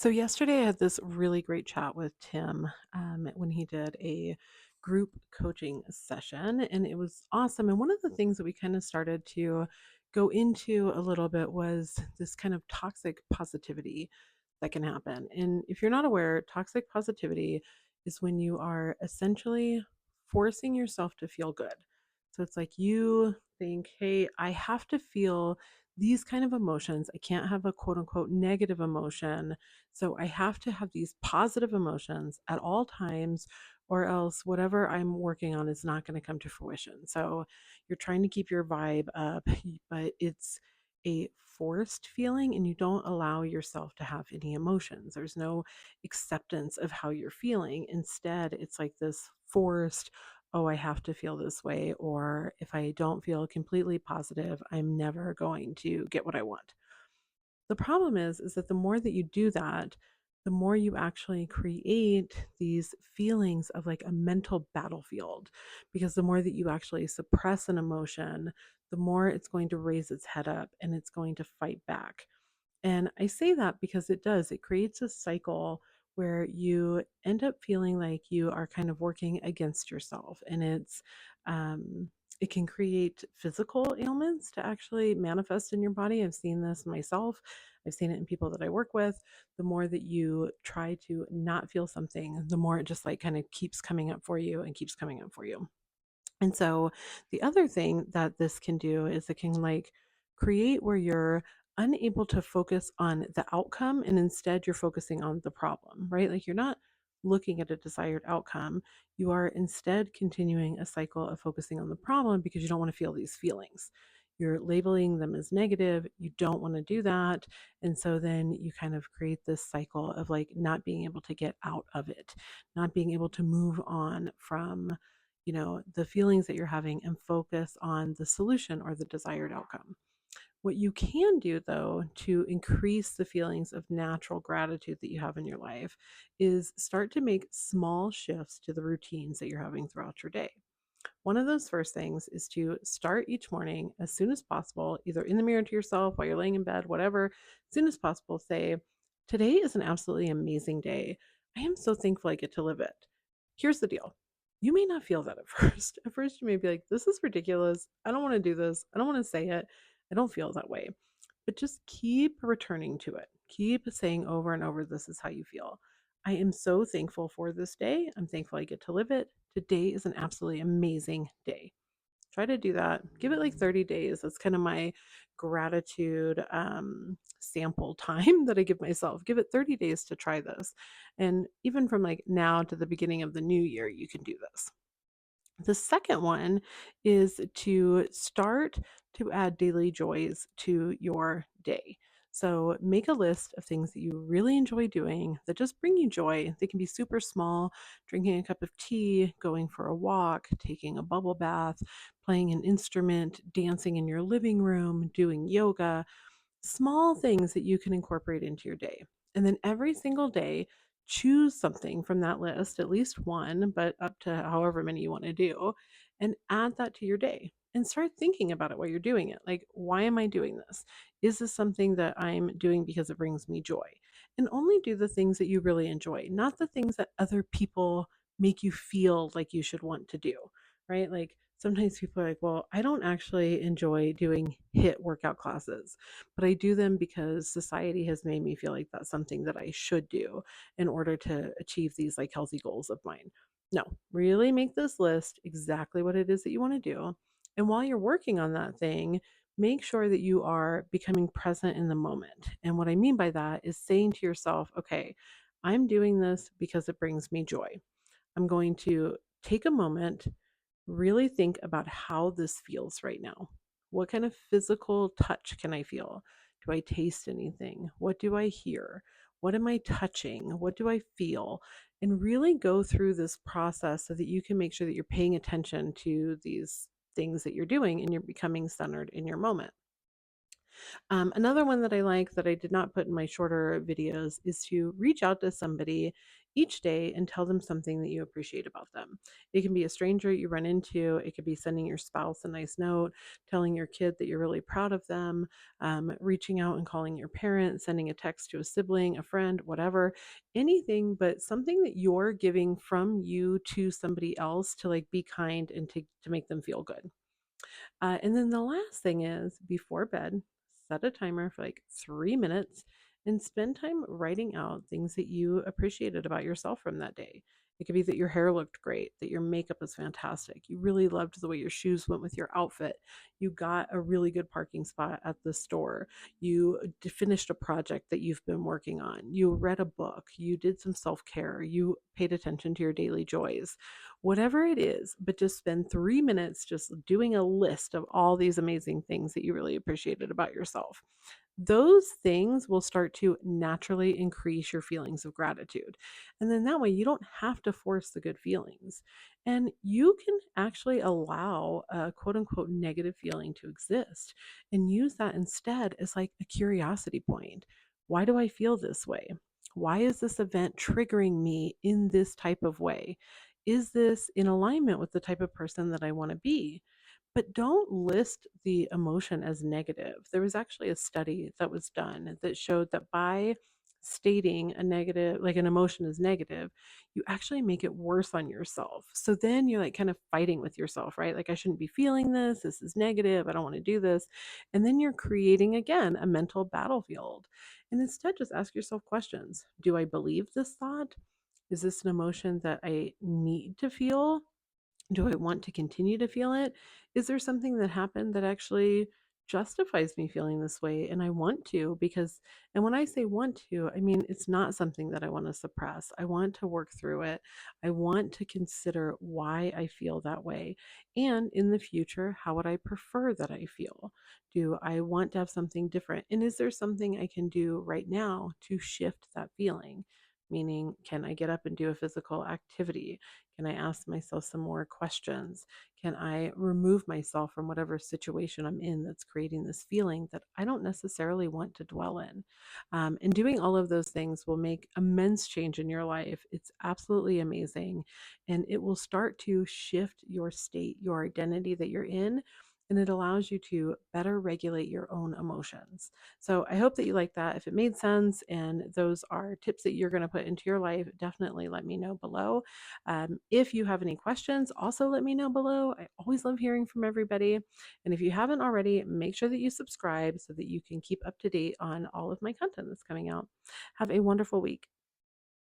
So yesterday I had this really great chat with Tim when he did a group coaching session, and it was awesome. And one of the things that we kind of started to go into a little bit was this kind of toxic positivity that can happen. And if you're not aware, toxic positivity is when you are essentially forcing yourself to feel good. So it's like you think, hey, I have to feel these kind of emotions. I can't have a quote unquote negative emotion, so I have to have these positive emotions at all times, or else whatever I'm working on is not going to come to fruition. So you're trying to keep your vibe up, but it's a forced feeling and you don't allow yourself to have any emotions. There's no acceptance of how you're feeling. Instead, it's like this forced, oh, I have to feel this way. Or if I don't feel completely positive, I'm never going to get what I want. The problem is that the more that you do that, the more you actually create these feelings of like a mental battlefield. Because the more that you actually suppress an emotion, the more it's going to raise its head up and it's going to fight back. And I say that because it does. It creates a cycle where you end up feeling like you are kind of working against yourself. And um, it can create physical ailments to actually manifest in your body. I've seen this myself. I've seen it in people that I work with. The more that you try to not feel something, the more it just like kind of keeps coming up for you and keeps coming up for you. And so the other thing that this can do is it can like create where you're unable to focus on the outcome and instead you're focusing on the problem, right? Like you're not looking at a desired outcome. You are instead continuing a cycle of focusing on the problem because you don't want to feel these feelings. You're labeling them as negative. You don't want to do that. And so then you kind of create this cycle of like not being able to get out of it, not being able to move on from the feelings that you're having and focus on the solution or the desired outcome. What you can do, though, to increase the feelings of natural gratitude that you have in your life is start to make small shifts to the routines that you're having throughout your day. One of those first things is to start each morning as soon as possible, either in the mirror to yourself while you're laying in bed, whatever, as soon as possible, say, today is an absolutely amazing day. I am so thankful I get to live it. Here's the deal. You may not feel that at first. At first, you may be like, this is ridiculous. I don't want to do this. I don't want to say it. I don't feel that way. But just keep returning to it. Keep saying over and over, this is how you feel. I am so thankful for this day. I'm thankful I get to live it. Today is an absolutely amazing day. Try to do that. Give it like 30 days. That's kind of my gratitude sample time that I give myself. Give it 30 days to try this. And even from like now to the beginning of the new year, you can do this. The second one is to start to add daily joys to your day. So make a list of things that you really enjoy doing that just bring you joy. They can be super small: drinking a cup of tea, going for a walk, taking a bubble bath, playing an instrument, dancing in your living room, doing yoga, small things that you can incorporate into your day. And then every single day, choose something from that list, at least one, but up to however many you want to do, and add that to your day. And start thinking about it while you're doing it. Like, why am I doing this? Is this something that I'm doing because it brings me joy? And only do the things that you really enjoy, not the things that other people make you feel like you should want to do, right? Like, sometimes people are like, well, I don't actually enjoy doing HIT workout classes, but I do them because society has made me feel like that's something that I should do in order to achieve these like healthy goals of mine. No, really make this list exactly what it is that you want to do. And while you're working on that thing, make sure that you are becoming present in the moment. And what I mean by that is saying to yourself, okay, I'm doing this because it brings me joy. I'm going to take a moment, really think about how this feels right now. What kind of physical touch can I feel? Do I taste anything? What do I hear? What am I touching? What do I feel? And really go through this process so that you can make sure that you're paying attention to these things that you're doing and you're becoming centered in your moment. Another one that I like that I did not put in my shorter videos is to reach out to somebody each day and tell them something that you appreciate about them. It can be a stranger you run into, it could be sending your spouse a nice note, telling your kid that you're really proud of them, reaching out and calling your parents, sending a text to a sibling, a friend, whatever, anything but something that you're giving from you to somebody else to like be kind and to make them feel good. And then the last thing is before bed, set a timer for like 3 minutes and spend time writing out things that you appreciated about yourself from that day. It could be that your hair looked great, that your makeup was fantastic, you really loved the way your shoes went with your outfit, you got a really good parking spot at the store, you finished a project that you've been working on, you read a book, you did some self care, you paid attention to your daily joys, whatever it is, but just spend 3 minutes just doing a list of all these amazing things that you really appreciated about yourself. Those things will start to naturally increase your feelings of gratitude. And then that way, you don't have to force the good feelings. And you can actually allow a quote unquote negative feeling to exist and use that instead as like a curiosity point. Why do I feel this way? Why is this event triggering me in this type of way? Is this in alignment with the type of person that I want to be? But don't list the emotion as negative. There was actually a study that was done that showed that by stating a negative, like an emotion is negative, you actually make it worse on yourself. So then you're like kind of fighting with yourself, right? Like, I shouldn't be feeling this. This is negative. I don't want to do this. And then you're creating again a mental battlefield. And instead, just ask yourself questions. Do I believe this thought? Is this an emotion that I need to feel? Do I want to continue to feel it? Is there something that happened that actually justifies me feeling this way and I want to? Because, and when I say want to, I mean it's not something that I want to suppress. I want to work through it. I want to consider why I feel that way. And in the future, how would I prefer that I feel? Do I want to have something different? And is there something I can do right now to shift that feeling? Meaning, can I get up and do a physical activity? Can I ask myself some more questions? Can I remove myself from whatever situation I'm in that's creating this feeling that I don't necessarily want to dwell in? And doing all of those things will make immense change in your life. It's absolutely amazing. And it will start to shift your state, your identity that you're in. And it allows you to better regulate your own emotions. So I hope that you like that. If it made sense and those are tips that you're going to put into your life, definitely let me know below. If you have any questions, also let me know below. I always love hearing from everybody. And if you haven't already, make sure that you subscribe so that you can keep up to date on all of my content that's coming out. Have a wonderful week.